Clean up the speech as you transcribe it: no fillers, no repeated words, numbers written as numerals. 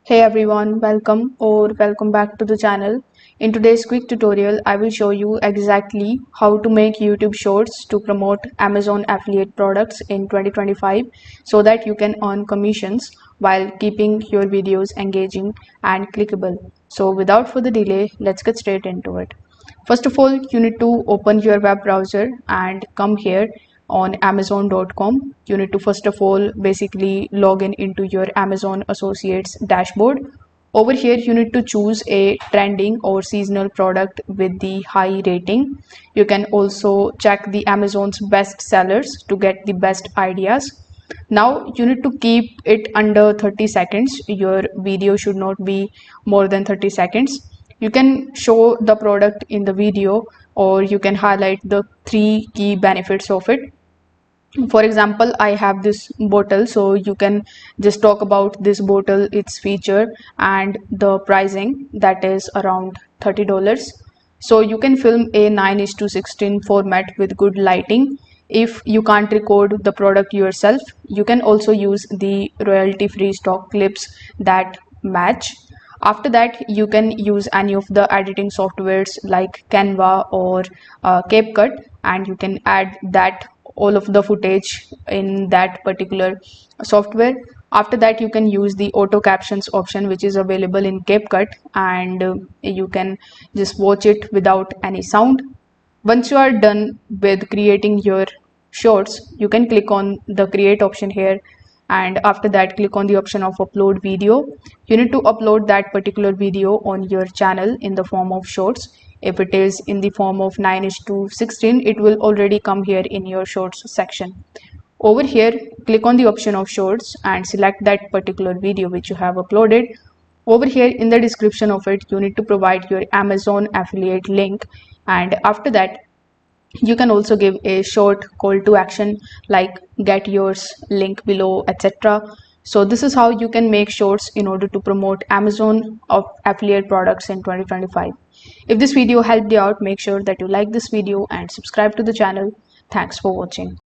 Hey everyone, welcome back to the channel. In today's quick tutorial, I will show you exactly how to make YouTube Shorts to promote Amazon affiliate products in 2025 so that you can earn commissions while keeping your videos engaging and clickable. So without further delay, let's get straight into it. First of all, you need to open your web browser and come here on amazon.com. You need to first of all basically log in into your Amazon Associates dashboard. Over here, you need to choose a trending or seasonal product with the high rating. You can also check the Amazon's best sellers to get the best ideas. Now you need to keep it under 30 seconds. Your video should not be more than 30 seconds. You can show the product in the video, or you can highlight the three key benefits of it. For example, I have this bottle, so you can just talk about this bottle, its feature and the pricing, that is around $30. So you can film a 9:16 format with good lighting. If you can't record the product yourself, you can also use the royalty free stock clips that match. After that, you can use any of the editing softwares like Canva or CapCut, and you can add that all of the footage in that particular software. After that, you can use the auto captions option, which is available in CapCut, and you can just watch it without any sound. Once you are done with creating your shorts, you can click on the create option here, and after that click on the option of upload video. You need to upload that particular video on your channel in the form of shorts. If it is in the form of 9:16, it will already come here in your shorts section. Over here, click on the option of shorts and select that particular video which you have uploaded. Over here in the description of it, you need to provide your Amazon affiliate link, and after that you can also give a short call to action like get yours, link below, etc. So this is how you can make shorts in order to promote Amazon of affiliate products in 2025. If this video helped you out, make sure that you like this video and subscribe to the channel. Thanks for watching.